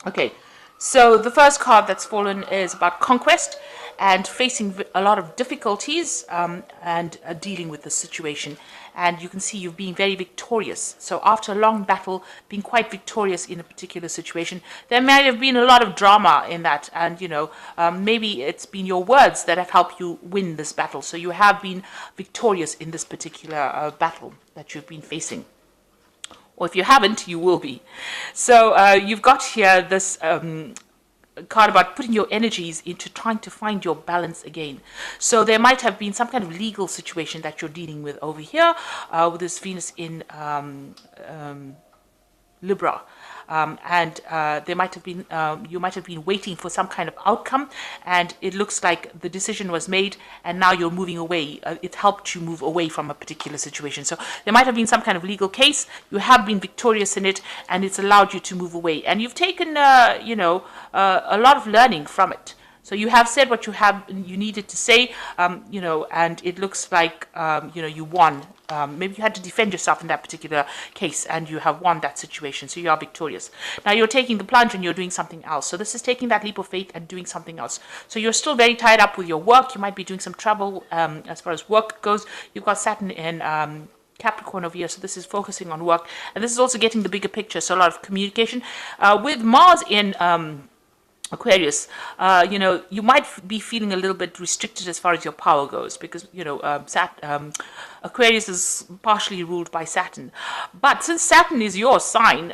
Okay, so the first card that's fallen is about conquest and facing a lot of difficulties and dealing with the situation. And you can see you've been very victorious. So after a long battle, being quite victorious in a particular situation, there may have been a lot of drama in that. And, maybe it's been your words that have helped you win this battle. So you have been victorious in this particular battle that you've been facing. Or if you haven't, you will be. So you've got here this card about putting your energies into trying to find your balance again. So there might have been some kind of legal situation that you're dealing with over here with this Venus in Libra. And there might have been, you might have been waiting for some kind of outcome, and it looks like the decision was made, and now you're moving away. It helped you move away from a particular situation. So there might have been some kind of legal case. You have been victorious in it, and it's allowed you to move away. And you've taken, a lot of learning from it. So you have said what you needed to say, and it looks like, you won. Maybe you had to defend yourself in that particular case, and you have won that situation, so you are victorious. Now you're taking the plunge and you're doing something else. So this is taking that leap of faith and doing something else. So you're still very tied up with your work. You might be doing some trouble as far as work goes. You've got Saturn in Capricorn over here, so this is focusing on work. And this is also getting the bigger picture, so a lot of communication. With Mars in Aquarius, you might be feeling a little bit restricted as far as your power goes because, Aquarius is partially ruled by Saturn. But since Saturn is your sign,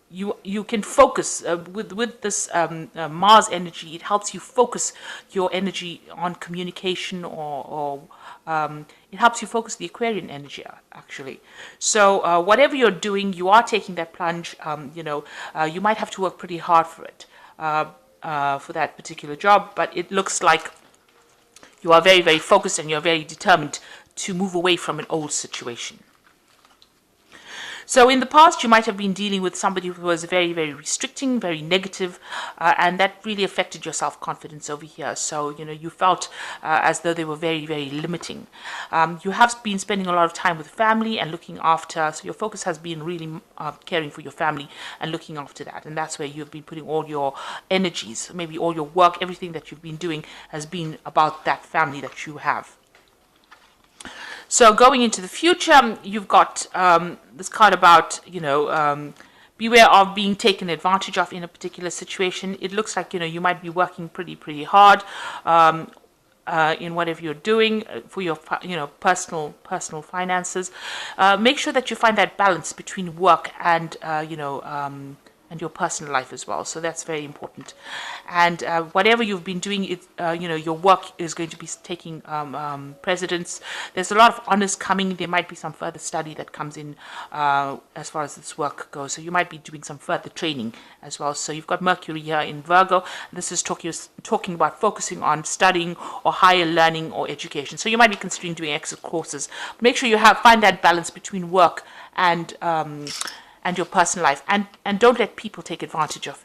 you can focus with this Mars energy. It helps you focus your energy on communication or it helps you focus the Aquarian energy, actually. So whatever you're doing, you are taking that plunge. You might have to work pretty hard for it. For that particular job, but it looks like you are very, very focused and you're very determined to move away from an old situation. So in the past, you might have been dealing with somebody who was very, very restricting, very negative, and that really affected your self-confidence over here. So, you felt as though they were very, very limiting. You have been spending a lot of time with family and looking after, so your focus has been really caring for your family and looking after that. And that's where you've been putting all your energies, maybe all your work, everything that you've been doing has been about that family that you have. So going into the future, you've got this card about, beware of being taken advantage of in a particular situation. It looks like, you might be working pretty hard in whatever you're doing for your, personal finances. Make sure that you find that balance between work and, and your personal life as well. So that's very important. And whatever you've been doing, your work is going to be taking precedence. There's a lot of honors coming. There might be some further study that comes in as far as this work goes. So you might be doing some further training as well. So you've got Mercury here in Virgo. This is talking about focusing on studying or higher learning or education. So you might be considering doing extra courses. Make sure you find that balance between work and your personal life, and don't let people take advantage of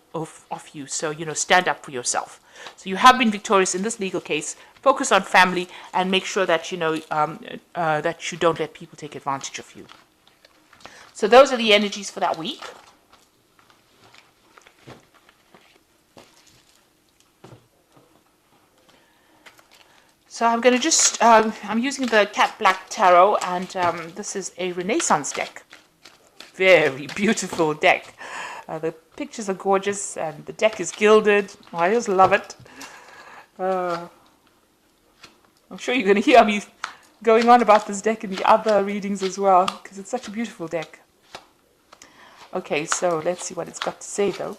you. So stand up for yourself. So you have been victorious in this legal case. Focus on family and make sure that that you don't let people take advantage of you. So those are the energies for that week. So I'm going to just I'm using the Cat Black Tarot, and this is a Renaissance deck. Very beautiful deck. The pictures are gorgeous and the deck is gilded. I just love it. I'm sure you're going to hear me going on about this deck in the other readings as well, because it's such a beautiful deck. Okay, so let's see what it's got to say though.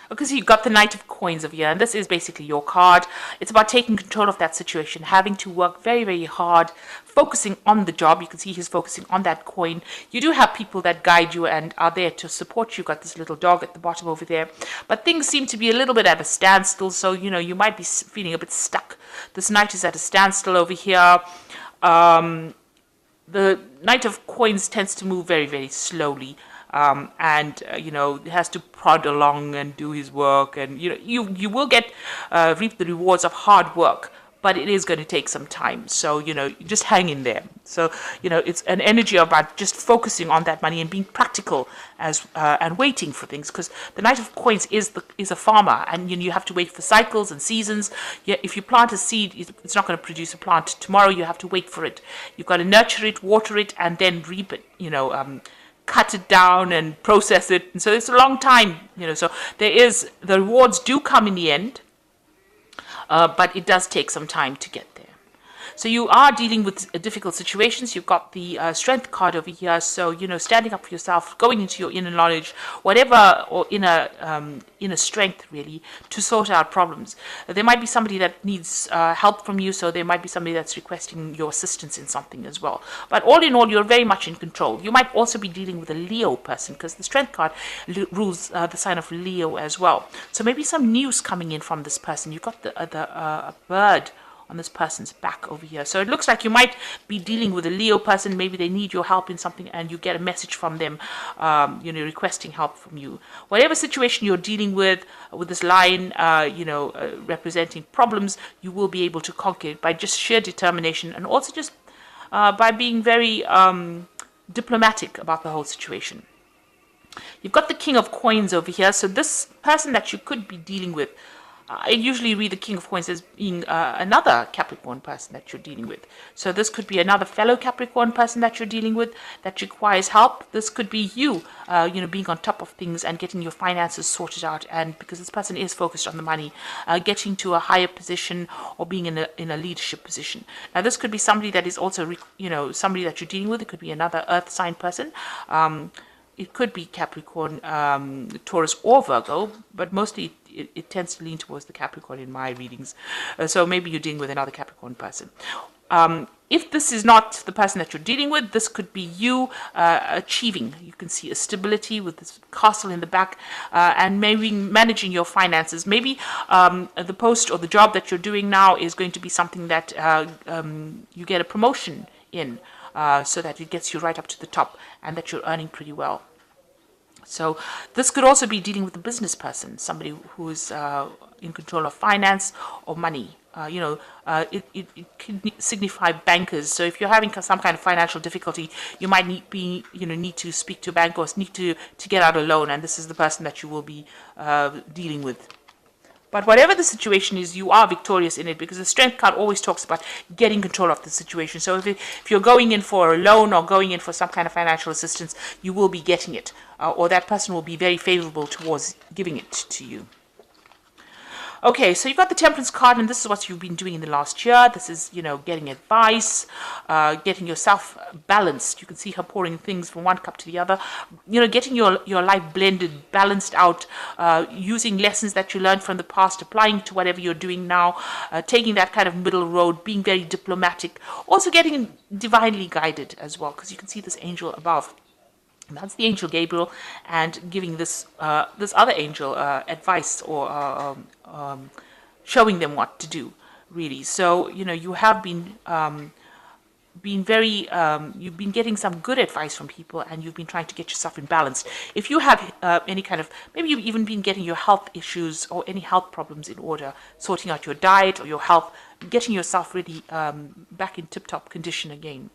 Because you've got the Knight of Coins over here, and this is basically your card. It's about taking control of that situation, having to work very, very hard, focusing on the job. You can see he's focusing on that coin. You do have people that guide you and are there to support you. You've got this little dog at the bottom over there. But things seem to be a little bit at a standstill, so, you might be feeling a bit stuck. This Knight is at a standstill over here. The Knight of Coins tends to move very, very slowly. He has to prod along and do his work, and you will get reap the rewards of hard work, but it is going to take some time. So, just hang in there. So, it's an energy about just focusing on that money and being practical and waiting for things, because the Knight of Coins is a farmer, and you have to wait for cycles and seasons. Yeah, if you plant a seed, it's not going to produce a plant tomorrow. You have to wait for it. You've got to nurture it, water it, and then reap it. Cut it down and process it, and so it's a long time. So the rewards do come in the end, but it does take some time to get there. So you are dealing with difficult situations. You've got the strength card over here. So, standing up for yourself, going into your inner knowledge, whatever, or inner strength, really, to sort out problems. There might be somebody that needs help from you. So there might be somebody that's requesting your assistance in something as well. But all in all, you're very much in control. You might also be dealing with a Leo person, because the strength card rules the sign of Leo as well. So maybe some news coming in from this person. You've got a bird on this person's back over here. So it looks like you might be dealing with a Leo person. Maybe they need your help in something, and you get a message from them, requesting help from you. Whatever situation you're dealing with this line, representing problems, you will be able to conquer it by just sheer determination, and also just by being very diplomatic about the whole situation. You've got the King of Coins over here. So this person that you could be dealing with, I usually read the King of Coins as being another Capricorn person that you're dealing with. So this could be another fellow Capricorn person that you're dealing with that requires help. This could be you, being on top of things and getting your finances sorted out. And because this person is focused on the money, getting to a higher position or being in a leadership position. Now, this could be somebody that is also, somebody that you're dealing with. It could be another Earth sign person. It could be Capricorn, Taurus, or Virgo, but mostly it tends to lean towards the Capricorn in my readings. So maybe you're dealing with another Capricorn person. If this is not the person that you're dealing with, this could be you achieving. You can see a stability with this castle in the back, and maybe managing your finances. Maybe the post or the job that you're doing now is going to be something that you get a promotion in. So that it gets you right up to the top, and that you're earning pretty well. So this could also be dealing with a business person, somebody who is in control of finance or money. It can signify bankers. So if you're having some kind of financial difficulty, you might need to speak to a bank, or need to get out a loan, and this is the person that you will be dealing with. But whatever the situation is, you are victorious in it, because the strength card always talks about getting control of the situation. So if you're going in for a loan or going in for some kind of financial assistance, you will be getting it, or that person will be very favorable towards giving it to you. Okay, so you've got the Temperance card, and this is what you've been doing in the last year. This is, getting advice, getting yourself balanced. You can see her pouring things from one cup to the other. Getting your life blended, balanced out, using lessons that you learned from the past, applying to whatever you're doing now, taking that kind of middle road, being very diplomatic, also getting divinely guided as well, because you can see this angel above. And that's the angel Gabriel, and giving this other angel advice, or showing them what to do, really. So you have been very you've been getting some good advice from people, and you've been trying to get yourself in balance. If you have any kind of, maybe you've even been getting your health issues or any health problems in order, sorting out your diet or your health, getting yourself really back in tip-top condition again.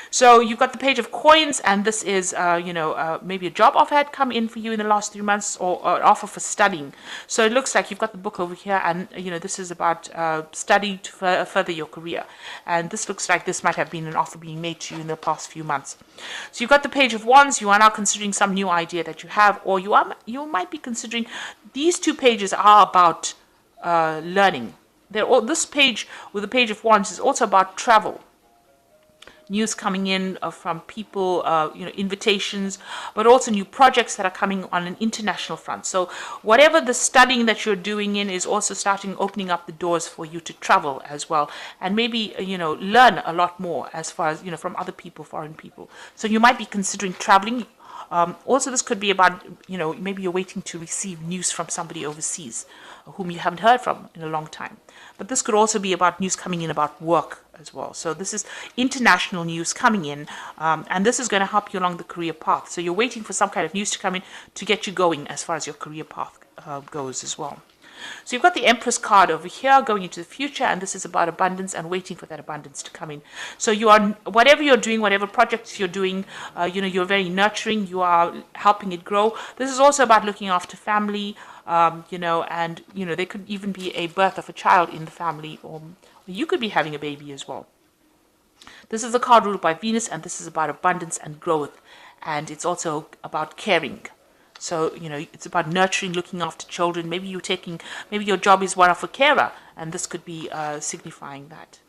So you've got the Page of Coins, and this is, maybe a job offer had come in for you in the last 3 months, or an offer for studying. So it looks like you've got the book over here, and, this is about studying to further your career. And this looks like this might have been an offer being made to you in the past few months. So you've got the Page of Wands. You are now considering some new idea that you have, or you might be considering, these two pages are about learning. This page with the Page of Wands is also about travel. News coming in from people, invitations, but also new projects that are coming on an international front. So whatever the studying that you're doing in is also opening up the doors for you to travel as well, and maybe, learn a lot more as far as, from other people, foreign people. So you might be considering traveling. Also, this could be about, maybe you're waiting to receive news from somebody overseas whom you haven't heard from in a long time. But this could also be about news coming in about work as well. So this is international news coming in, and this is going to help you along the career path. So you're waiting for some kind of news to come in to get you going as far as your career path goes as well. So you've got the Empress card over here going into the future, and this is about abundance and waiting for that abundance to come in. So you are, whatever you're doing, whatever projects you're doing, you're very nurturing, you are helping it grow. This is also about looking after family, and there could even be a birth of a child in the family, or you could be having a baby as well. This is a card ruled by Venus, and this is about abundance and growth, and it's also about caring. So, it's about nurturing, looking after children. Maybe your job is one of a carer, and this could be signifying that.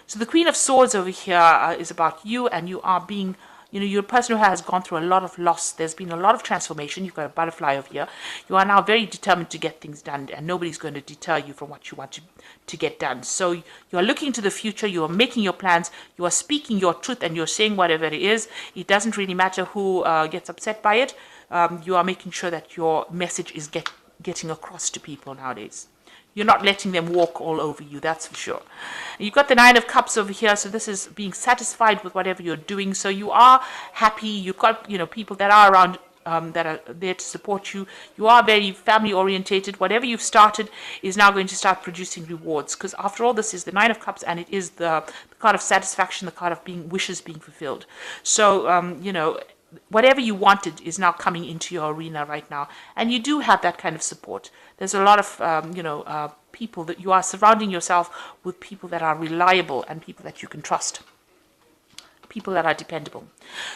So the Queen of Swords over here is about you, and you are being, you're a person who has gone through a lot of loss. There's been a lot of transformation. You've got a butterfly over here. You are now very determined to get things done, and nobody's going to deter you from what you want to get done. So you are looking to the future. You are making your plans. You are speaking your truth, and you're saying whatever it is. It doesn't really matter who gets upset by it. You are making sure that your message is getting across to people nowadays. You're not letting them walk all over you, that's for sure. You've got the Nine of Cups over here, so this is being satisfied with whatever you're doing. So you are happy. You've got people that are around that are there to support you. You are very family orientated. Whatever you've started is now going to start producing rewards, because after all, this is the Nine of Cups, and it is the card of satisfaction, the card of wishes being fulfilled. So whatever you wanted is now coming into your arena right now, and you do have that kind of support. There's a lot of people that you are surrounding yourself with, people that are reliable and people that you can trust, people that are dependable.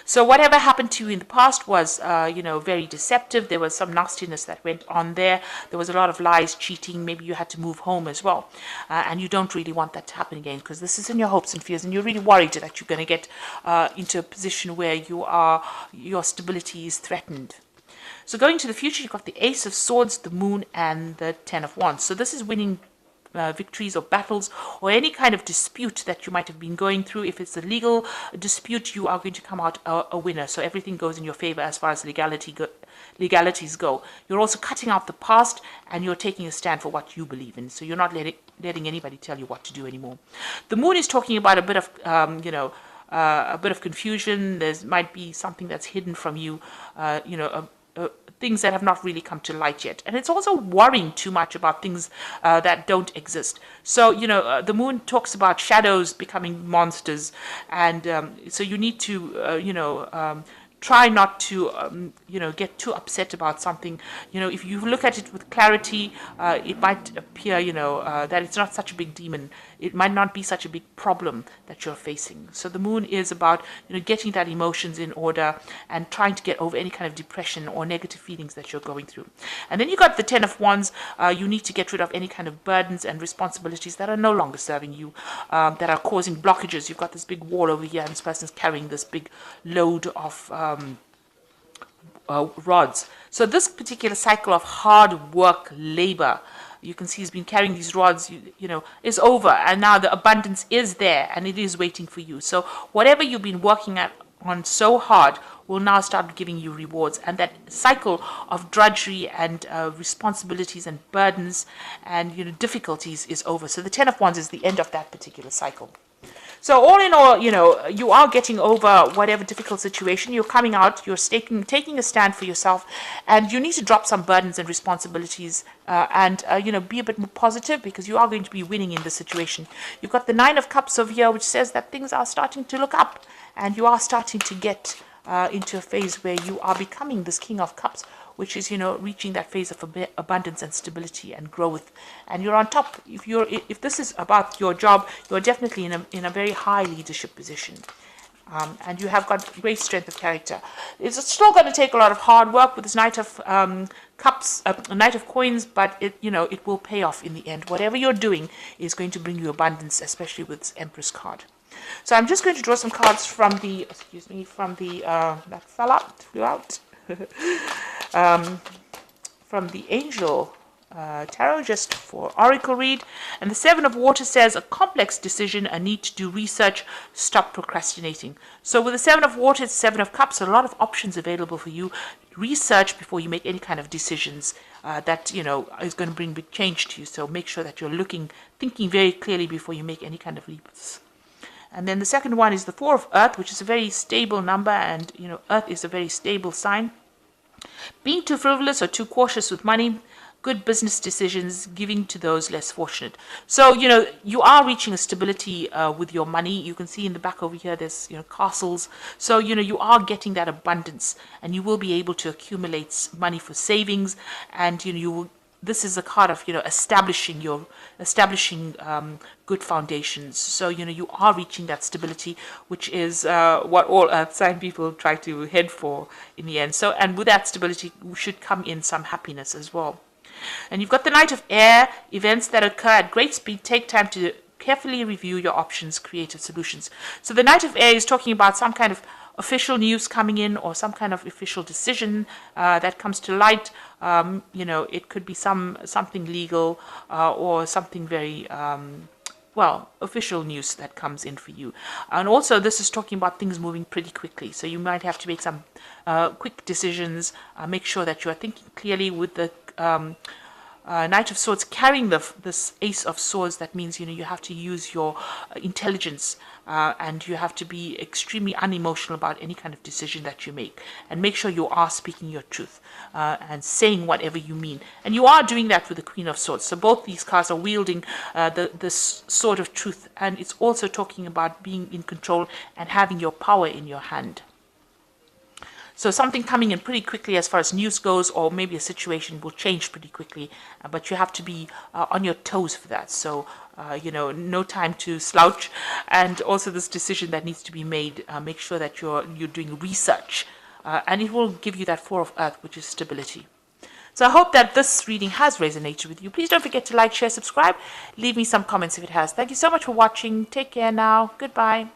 So whatever happened to you in the past was very deceptive. There was some nastiness that went on there. There was a lot of lies, cheating. Maybe you had to move home as well, and you don't really want that to happen again, because this is in your hopes and fears, and you're really worried that you're going to get into a position where your stability is threatened. So going to the future, you've got the Ace of Swords, the Moon, and the Ten of Wands. So this is winning victories or battles, or any kind of dispute that you might have been going through. If it's a legal dispute, you are going to come out a winner. So everything goes in your favor as far as legalities go. You're also cutting out the past, and you're taking a stand for what you believe in. So you're not letting anybody tell you what to do anymore. The Moon is talking about a bit of a bit of confusion. There might be something that's hidden from you, things that have not really come to light yet. And it's also worrying too much about things that don't exist. So, the Moon talks about shadows becoming monsters. And so you need to, try not to, get too upset about something. If you look at it with clarity, it might appear, that it's not such a big demon. It might not be such a big problem that you're facing. So the Moon is about, getting that emotions in order and trying to get over any kind of depression or negative feelings that you're going through. And then you got the Ten of Wands. You need to get rid of any kind of burdens and responsibilities that are no longer serving you, that are causing blockages. You've got this big wall over here, and this person's carrying this big load of rods. So this particular cycle of hard work, labor, you can see he's been carrying these rods, is over, and now the abundance is there, and it is waiting for you. So whatever you've been working on so hard will now start giving you rewards, and that cycle of drudgery and responsibilities and burdens and difficulties is over. So the Ten of Wands is the end of that particular cycle. So all in all, you are getting over whatever difficult situation. You're coming out, you're taking a stand for yourself, and you need to drop some burdens and responsibilities and be a bit more positive, because you are going to be winning in this situation. You've got the Nine of Cups over here, which says that things are starting to look up, and you are starting to get into a phase where you are becoming this King of Cups, which is, reaching that phase of abundance and stability and growth. And you're on top. If this is about your job, you're definitely in a very high leadership position. And you have got great strength of character. It's still going to take a lot of hard work with this Knight of Cups, Knight of Coins, but it will pay off in the end. Whatever you're doing is going to bring you abundance, especially with this Empress card. So I'm just going to draw some cards from the, that flew out. From the Angel Tarot, just for Oracle read. And the Seven of Water says, a complex decision, a need to do research, stop procrastinating. So with the Seven of Water, it's Seven of Cups, a lot of options available for you. Research before you make any kind of decisions that is going to bring big change to you. So make sure that you're thinking very clearly before you make any kind of leaps. And then the second one is the Four of Earth, which is a very stable number, and Earth is a very stable sign. Being too frivolous or too cautious with money, good business decisions, giving to those less fortunate. So, you are reaching a stability with your money. You can see in the back over here, there's, castles. So, you are getting that abundance, and you will be able to accumulate money for savings, and, you will. This is a card of, establishing good foundations. So, you are reaching that stability, which is what all earth sign people try to head for in the end. So, and with that stability should come in some happiness as well. And you've got the Knight of Air. Events that occur at great speed take time to carefully review your options, creative solutions. So the Knight of Air is talking about some kind of official news coming in, or some kind of official decision that comes to light. It could be something legal, or something very official news that comes in for you. And also this is talking about things moving pretty quickly. So you might have to make some quick decisions. Make sure that you are thinking clearly with the Knight of Swords carrying this Ace of Swords. That means, you have to use your intelligence, and you have to be extremely unemotional about any kind of decision that you make, and make sure you are speaking your truth and saying whatever you mean. And you are doing that with the Queen of Swords. So both these cards are wielding this sword of truth, and it's also talking about being in control and having your power in your hand. So something coming in pretty quickly as far as news goes, or maybe a situation will change pretty quickly, but you have to be on your toes for that. So, no time to slouch. And also this decision that needs to be made, make sure that you're doing research, and it will give you that Four of Earth, which is stability. So I hope that this reading has resonated with you. Please don't forget to like, share, subscribe. Leave me some comments if it has. Thank you so much for watching. Take care now. Goodbye.